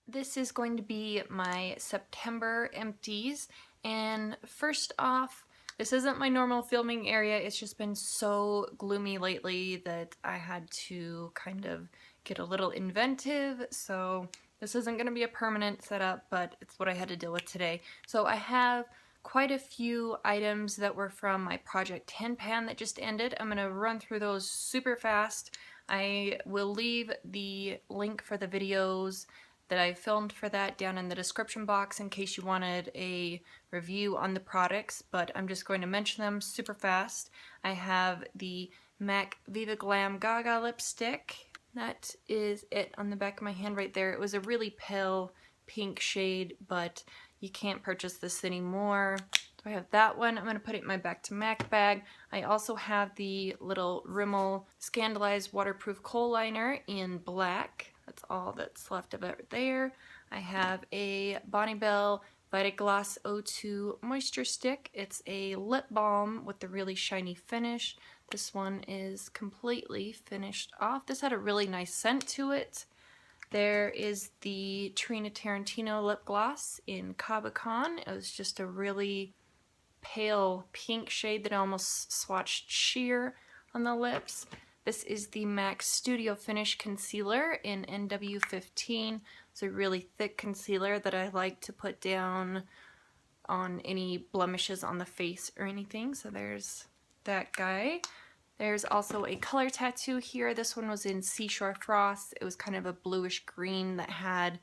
This is going to be my September empties, and first off, this isn't my normal filming area. It's just been so gloomy lately that I had to kind of get a little inventive, so this isn't going to be a permanent setup, but it's what I had to deal with today. So I have quite a few items that were from my Project 10 pan that just ended. I'm going to run through those super fast. I will leave the link for the videos that I filmed for that down in the description box in case you wanted a review on the products, but I'm just going to mention them super fast. I have the MAC Viva Glam Gaga lipstick. That is it on the back of my hand right there. It was a really pale pink shade, but you can't purchase this anymore. So I have that one. I'm going to put it in my Back to MAC bag. I also have the little Rimmel Scandalized Waterproof Kohl Liner in black. That's all that's left of it there. I have a Bonnie Bell Vitagloss O2 Moisture Stick. It's a lip balm with the really shiny finish. This one is completely finished off. This had a really nice scent to it. There is the Trina Tarantino lip gloss in Cabacon. It was just a really pale pink shade that almost swatched sheer on the lips. This is the MAC Studio Finish Concealer in NW15. It's a really thick concealer that I like to put down on any blemishes on the face or anything. So there's that guy. There's also a color tattoo here. This one was in Seashore Frost. It was kind of a bluish green that had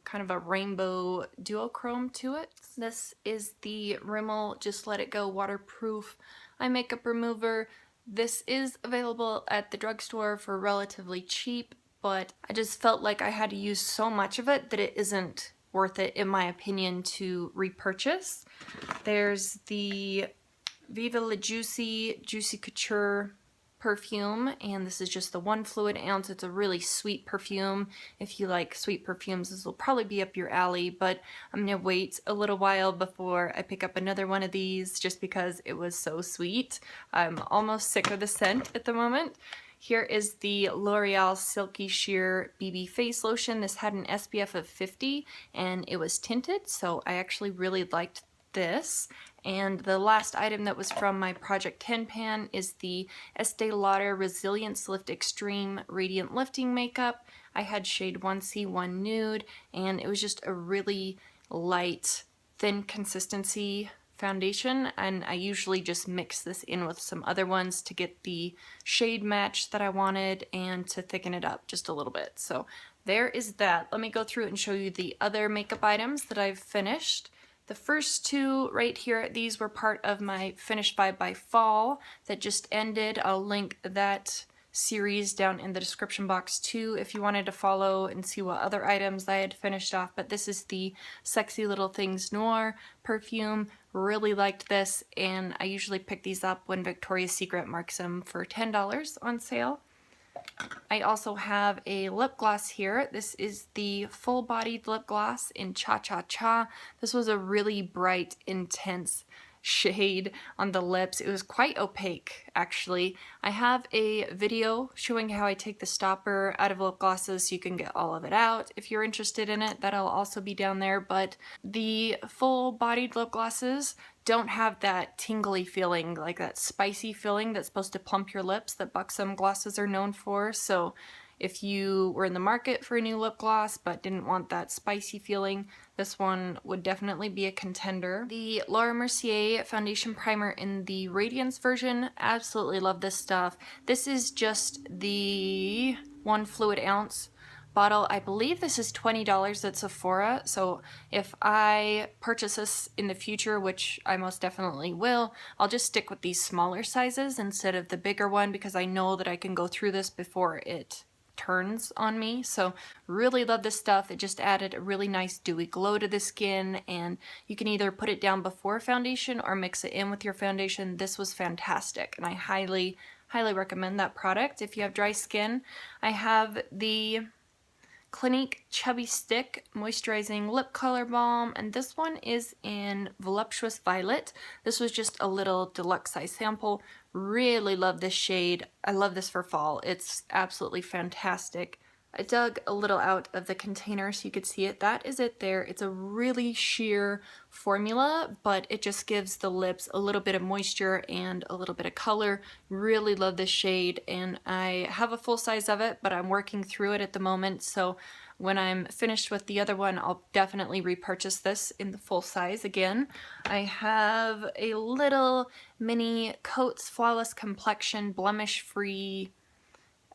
kind of a rainbow duochrome to it. This is the Rimmel Just Let It Go waterproof eye makeup remover. This is available at the drugstore for relatively cheap, but I just felt like I had to use so much of it that it isn't worth it, in my opinion, to repurchase. There's the Viva La Juicy Couture perfume, and this is just the 1 fluid ounce. It's a really sweet perfume. If you like sweet perfumes, this will probably be up your alley, but I'm gonna wait a little while before I pick up another one of these just because it was so sweet. I'm almost sick of the scent at the moment. Here is the L'Oreal Silky Sheer BB Face Lotion. This had an SPF of 50 and it was tinted, so I actually really liked this. And the last item that was from my Project 10 pan is the Estee Lauder Resilience Lift Extreme Radiant Lifting Makeup. I had shade 1C, 1 Nude, and it was just a really light, thin consistency foundation, and I usually just mix this in with some other ones to get the shade match that I wanted and to thicken it up just a little bit. So there is that. Let me go through and show you the other makeup items that I've finished. The first two right here, these were part of my Finish Vibe by Fall that just ended. I'll link that series down in the description box too if you wanted to follow and see what other items I had finished off. But this is the Sexy Little Things Noir perfume. Really liked this, and I usually pick these up when Victoria's Secret marks them for $10 on sale. I also have a lip gloss here. This is the full-bodied lip gloss in Cha Cha Cha. This was a really bright, intense shade on the lips. It was quite opaque, actually. I have a video showing how I take the stopper out of lip glosses so you can get all of it out. If you're interested in it, that'll also be down there, but the full-bodied lip glosses don't have that tingly feeling, like that spicy feeling that's supposed to plump your lips that Buxom glosses are known for. So if you were in the market for a new lip gloss but didn't want that spicy feeling, this one would definitely be a contender. The Laura Mercier foundation primer in the Radiance version, absolutely love this stuff. This is just the 1 fluid ounce bottle. I believe this is $20 at Sephora, so if I purchase this in the future, which I most definitely will, I'll just stick with these smaller sizes instead of the bigger one because I know that I can go through this before it turns on me. So really love this stuff. It just added a really nice dewy glow to the skin, and you can either put it down before foundation or mix it in with your foundation. This was fantastic, and I highly recommend that product if you have dry skin. I have the Clinique Chubby Stick Moisturizing Lip Color Balm, and this one is in Voluptuous Violet. This was just a little deluxe size sample. Really love this shade. I love this for fall. It's absolutely fantastic. I dug a little out of the container so you could see it. That is it there. It's a really sheer formula, but it just gives the lips a little bit of moisture and a little bit of color. Really love this shade, and I have a full size of it, but I'm working through it at the moment, so when I'm finished with the other one, I'll definitely repurchase this in the full size again. I have a little mini Coats Flawless Complexion Blemish Free.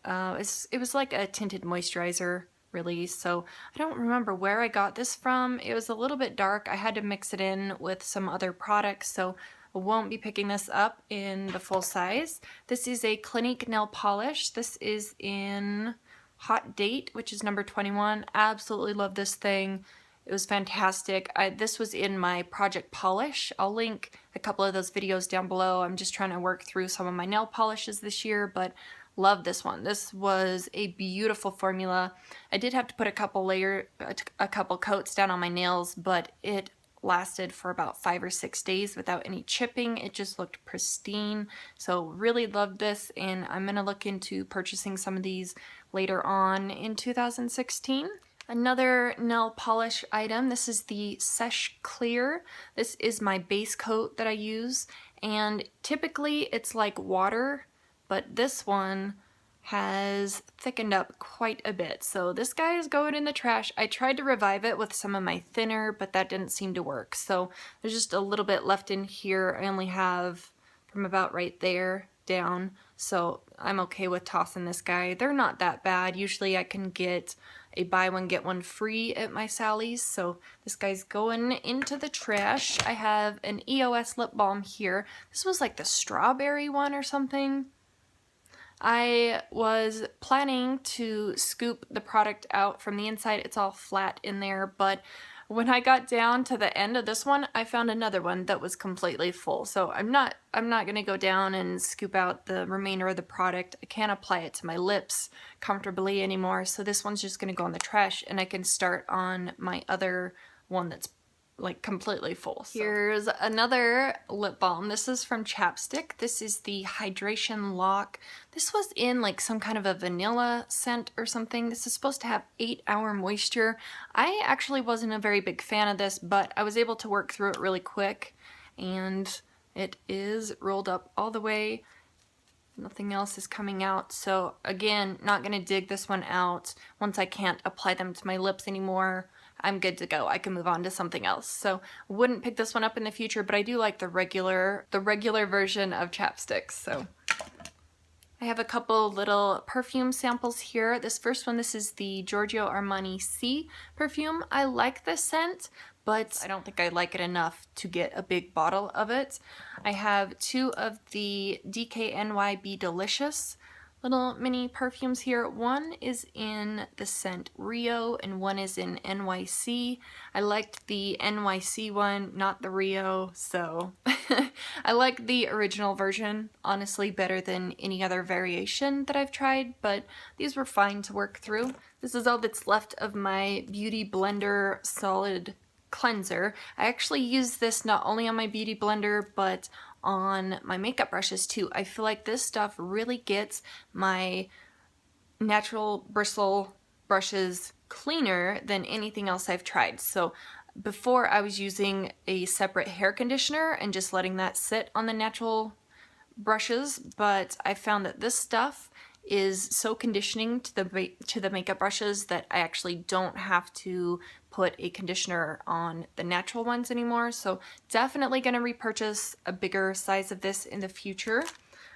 It was like a tinted moisturizer really, so I don't remember where I got this from. It was a little bit dark. I had to mix it in with some other products, so I won't be picking this up in the full size. This is a Clinique nail polish. This is in Hot Date, which is number 21. Absolutely love this thing. It was fantastic. This was in my Project Polish. I'll link a couple of those videos down below. I'm just trying to work through some of my nail polishes this year, but love this one. This was a beautiful formula. I did have to put a couple coats down on my nails, but it lasted for about 5 or 6 days without any chipping. It just looked pristine. So really loved this, and I'm gonna look into purchasing some of these later on in 2016. Another nail polish item, this is the Sesh Clear. This is my base coat that I use, and typically it's like water, but this one has thickened up quite a bit. So this guy is going in the trash. I tried to revive it with some of my thinner, but that didn't seem to work. So there's just a little bit left in here. I only have from about right there down, so I'm okay with tossing this guy. They're not that bad. Usually I can get a buy one get one free at my Sally's, so this guy's going into the trash. I have an EOS lip balm here. This was like the strawberry one or something. I was planning to scoop the product out from the inside. It's all flat in there, but when I got down to the end of this one, I found another one that was completely full. So I'm not going to go down and scoop out the remainder of the product. I can't apply it to my lips comfortably anymore, so this one's just going to go in the trash, and I can start on my other one that's like completely full. So. Here's another lip balm. This is from Chapstick. This is the Hydration Lock. This was in like some kind of a vanilla scent or something. This is supposed to have 8-hour moisture. I actually wasn't a very big fan of this, but I was able to work through it really quick, and it is rolled up all the way. Nothing else is coming out, so again, not gonna dig this one out. Once I can't apply them to my lips anymore, I'm good to go. I can move on to something else. So wouldn't pick this one up in the future, but I do like the regular version of chapsticks. So I have a couple little perfume samples here. This first one, this is the Giorgio Armani C perfume. I like this scent, but I don't think I like it enough to get a big bottle of it. I have 2 of the DKNY Be Delicious little mini perfumes here. One is in the scent Rio and one is in NYC. I liked the NYC one, not the Rio, so I like the original version, honestly, better than any other variation that I've tried, but these were fine to work through. This is all that's left of my Beauty Blender Solid Cleanser. I actually use this not only on my Beauty Blender, but on my makeup brushes too. I feel like this stuff really gets my natural bristle brushes cleaner than anything else I've tried. So before I was using a separate hair conditioner and just letting that sit on the natural brushes, but I found that this stuff is so conditioning to the makeup brushes that I actually don't have to put a conditioner on the natural ones anymore. So definitely gonna repurchase a bigger size of this in the future.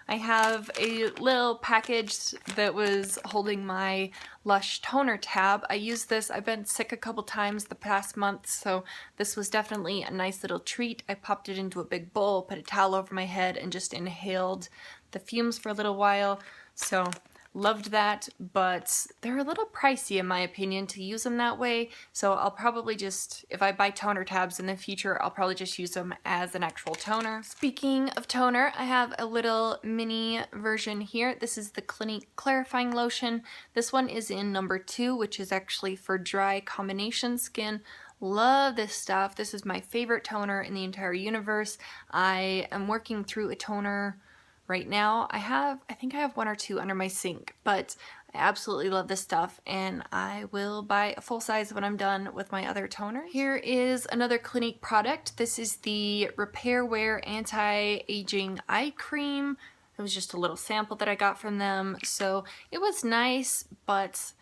I have a little package that was holding my Lush toner tab. I used this, I've been sick a couple times the past month, so this was definitely a nice little treat. I popped it into a big bowl, put a towel over my head, and just inhaled the fumes for a little while. So loved that, but they're a little pricey in my opinion to use them that way, so I'll probably just, if I buy toner tabs in the future, I'll probably just use them as an actual toner. Speaking of toner, I have a little mini version here. This is the Clinique Clarifying Lotion. This one is in number 2, which is actually for dry combination skin. Love this stuff. This is my favorite toner in the entire universe. I am working through a toner right now. I think I have 1 or 2 under my sink, but I absolutely love this stuff, and I will buy a full size when I'm done with my other toner. Here is another Clinique product. This is the Repair Wear Anti-Aging Eye Cream. It was just a little sample that I got from them, so it was nice, but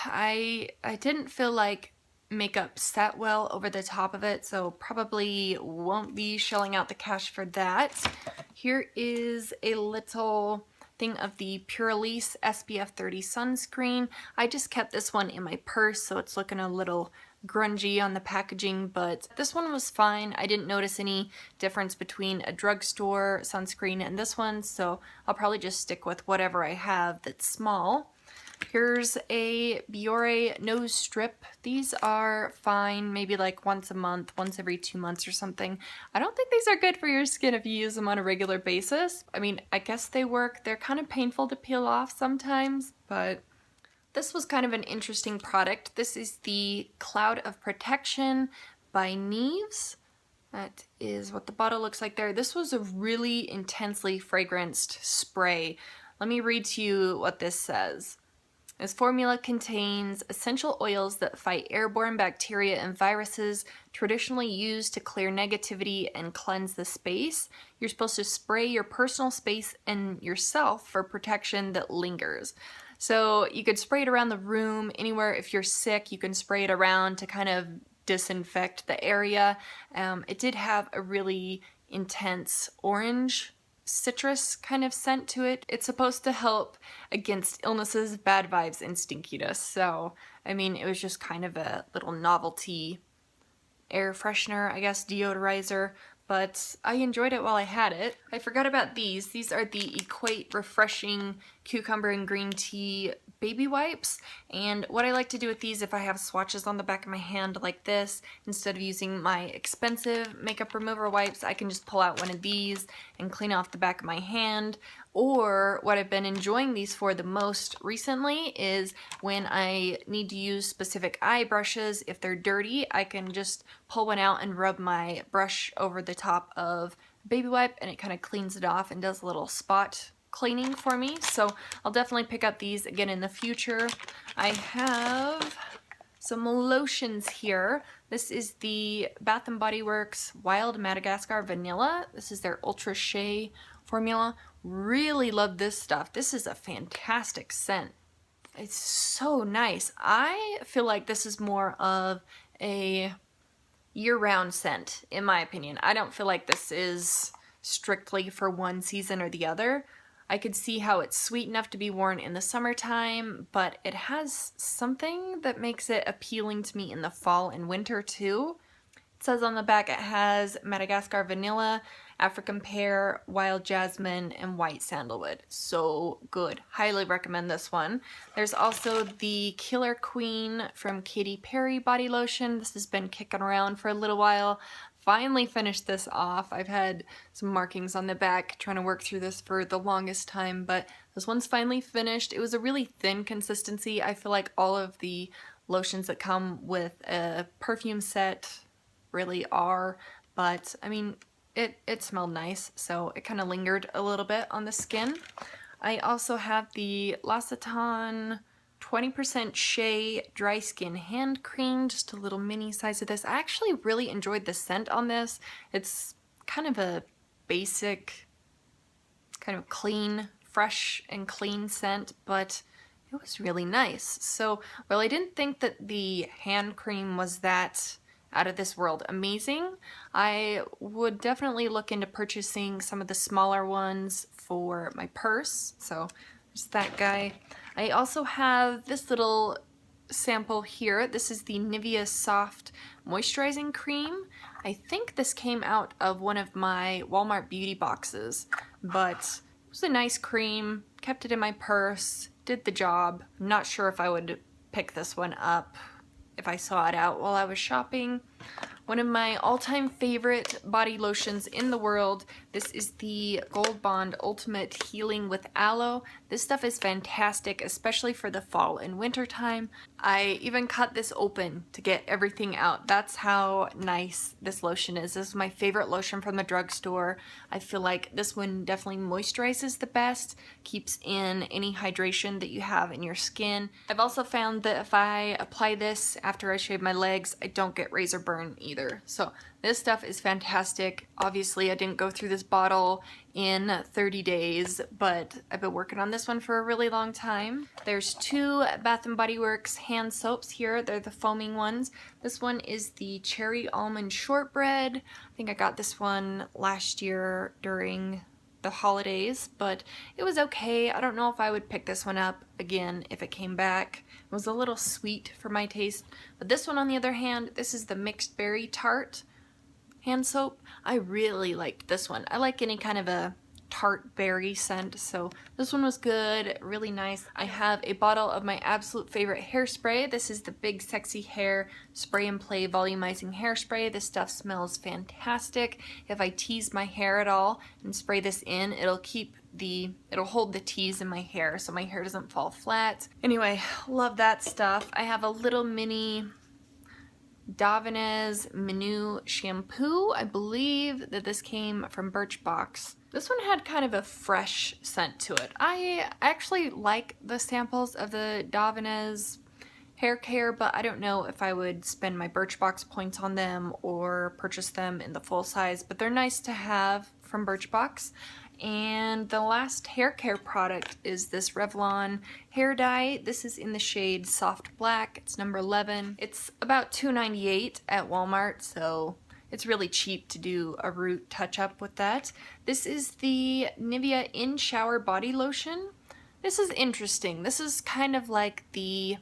I didn't feel like makeup sat well over the top of it, so probably won't be shelling out the cash for that. Here is a little thing of the Purelisse SPF 30 sunscreen. I just kept this one in my purse, so it's looking a little grungy on the packaging, but this one was fine. I didn't notice any difference between a drugstore sunscreen and this one, so I'll probably just stick with whatever I have that's small. Here's a Biore nose strip. These are fine, maybe like once a month, once every 2 months or something. I don't think these are good for your skin if you use them on a regular basis. I mean, I guess they work. They're kind of painful to peel off sometimes, but this was kind of an interesting product. This is the Cloud of Protection by Neves. That is what the bottle looks like there. This was a really intensely fragranced spray. Let me read to you what this says. This formula contains essential oils that fight airborne bacteria and viruses traditionally used to clear negativity and cleanse the space. You're supposed to spray your personal space and yourself for protection that lingers. So you could spray it around the room, anywhere. If you're sick, you can spray it around to kind of disinfect the area. It did have a really intense orange citrus kind of scent to it. It's supposed to help against illnesses, bad vibes, and stinkiness. So, I mean, it was just kind of a little novelty air freshener, I guess, deodorizer, but I enjoyed it while I had it. I forgot about these. These are the Equate Refreshing Cucumber and Green Tea baby wipes, and what I like to do with these, if I have swatches on the back of my hand like this, instead of using my expensive makeup remover wipes, I can just pull out one of these and clean off the back of my hand. Or what I've been enjoying these for the most recently is when I need to use specific eye brushes. If they're dirty, I can just pull one out and rub my brush over the top of a baby wipe, and it kind of cleans it off and does a little spot cleaning for me. So I'll definitely pick up these again in the future. I have some lotions here. This is the Bath & Body Works Wild Madagascar Vanilla. This is their Ultra Shea formula. Really love this stuff. This is a fantastic scent. It's so nice. I feel like this is more of a year-round scent, in my opinion. I don't feel like this is strictly for one season or the other. I could see how it's sweet enough to be worn in the summertime, but it has something that makes it appealing to me in the fall and winter too. It says on the back it has Madagascar Vanilla, African Pear, Wild Jasmine, and White Sandalwood. So good. Highly recommend this one. There's also the Killer Queen from Katy Perry body lotion. This has been kicking around for a little while. Finally finished this off. I've had some markings on the back trying to work through this for the longest time, but this one's finally finished. It was a really thin consistency. I feel like all of the lotions that come with a perfume set really are, but I mean, it smelled nice, so it kind of lingered a little bit on the skin. I also have the L'Occitane 20% Shea Dry Skin Hand Cream, just a little mini size of this. I actually really enjoyed the scent on this. It's kind of a basic, kind of clean, fresh and clean scent, but it was really nice. So, while I didn't think that the hand cream was that out of this world amazing, I would definitely look into purchasing some of the smaller ones for my purse. So, there's that guy. I also have this little sample here. This is the Nivea Soft Moisturizing Cream. I think this came out of one of my Walmart beauty boxes, but it was a nice cream. Kept it in my purse, did the job. I'm not sure if I would pick this one up if I saw it out while I was shopping. One of my all-time favorite body lotions in the world. This is the Gold Bond Ultimate Healing with Aloe. This stuff is fantastic, especially for the fall and winter time. I even cut this open to get everything out. That's how nice this lotion is. This is my favorite lotion from the drugstore. I feel like this one definitely moisturizes the best, keeps in any hydration that you have in your skin. I've also found that if I apply this after I shave my legs, I don't get razor burn either. So this stuff is fantastic. Obviously, I didn't go through this bottle in 30 days, but I've been working on this one for a really long time. There's two Bath & Body Works hand soaps here. They're the foaming ones. This one is the Cherry Almond Shortbread. I think I got this one last year during the holidays, but it was okay. I don't know if I would pick this one up again if it came back. It was a little sweet for my taste. But this one, on the other hand, this is the Mixed Berry Tart hand soap. I really liked this one. I like any kind of a tart berry scent, so this one was good, really nice. I have a bottle of my absolute favorite hairspray. This is the Big Sexy Hair Spray and Play Volumizing Hairspray. This stuff smells fantastic. If I tease my hair at all and spray this in, it'll hold the tease in my hair so my hair doesn't fall flat. Anyway, love that stuff. I have a little mini Davines Menu shampoo. I believe that this came from Birchbox. This one had kind of a fresh scent to it. I actually like the samples of the Davines Haircare, but I don't know if I would spend my Birchbox points on them or purchase them in the full size, but they're nice to have from Birchbox. And the last hair care product is this Revlon hair dye. This is in the shade Soft Black. It's number 11. It's about $2.98 at Walmart, so it's really cheap to do a root touch-up with that. This is the Nivea In Shower Body Lotion. This is interesting. This is kind of like the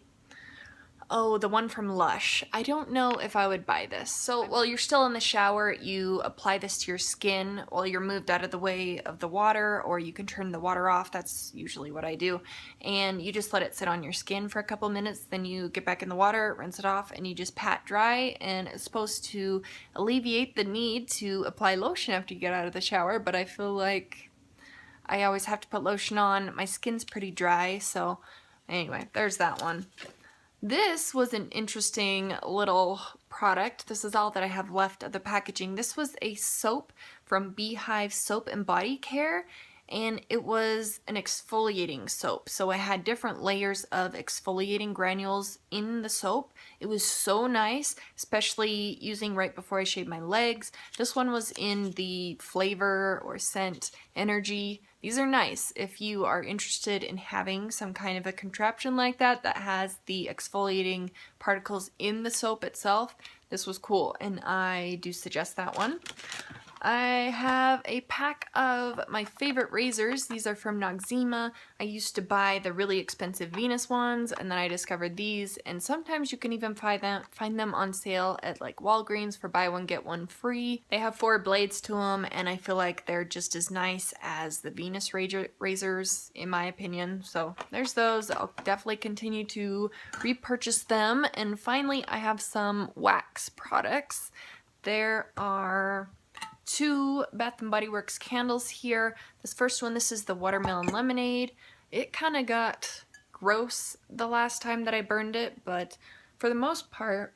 one from Lush. I don't know if I would buy this. So while you're still in the shower, you apply this to your skin while you're moved out of the way of the water, or you can turn the water off. That's usually what I do. And you just let it sit on your skin for a couple minutes, then you get back in the water, rinse it off, and you just pat dry, and it's supposed to alleviate the need to apply lotion after you get out of the shower, but I feel like I always have to put lotion on. My skin's pretty dry, so anyway, there's that one. This was an interesting little product. This is all that I have left of the packaging. This was a soap from Beehive Soap and Body Care, and it was an exfoliating soap. So I had different layers of exfoliating granules in the soap. It was so nice, especially using right before I shaved my legs. This one was in the flavor or scent energy. These are nice if you are interested in having some kind of a contraption like that that has the exfoliating particles in the soap itself. This was cool, and I do suggest that one. I have a pack of my favorite razors. These are from Noxzema. I used to buy the really expensive Venus ones, and then I discovered these, and sometimes you can even find them on sale at like Walgreens for buy one get one free. They have 4 blades to them, and I feel like they're just as nice as the Venus razors in my opinion. So there's those. I'll definitely continue to repurchase them. And finally, I have some wax products. There are 2 Bath & Body Works candles here. This first one, this is the Watermelon Lemonade. It kind of got gross the last time that I burned it, but for the most part,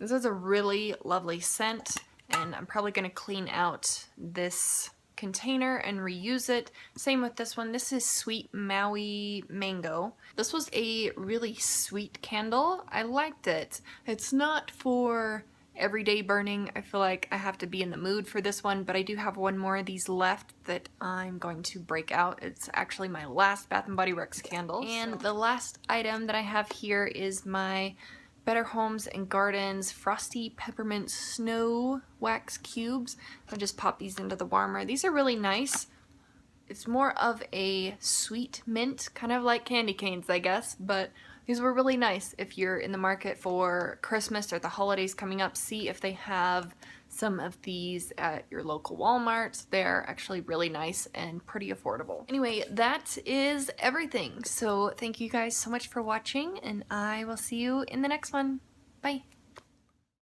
this is a really lovely scent, and I'm probably going to clean out this container and reuse it. Same with this one. This is Sweet Maui Mango. This was a really sweet candle. I liked it. It's not for everyday burning. I feel like I have to be in the mood for this one, but I do have one more of these left that I'm going to break out. It's actually my last Bath & Body Works candle. And the last item that I have here is my Better Homes and Gardens Frosty Peppermint Snow Wax Cubes. I'll just pop these into the warmer. These are really nice. It's more of a sweet mint, kind of like candy canes, I guess, but these were really nice. If you're in the market for Christmas or the holidays coming up, see if they have some of these at your local Walmart. They're actually really nice and pretty affordable. Anyway, that is everything. So thank you guys so much for watching, and I will see you in the next one. Bye.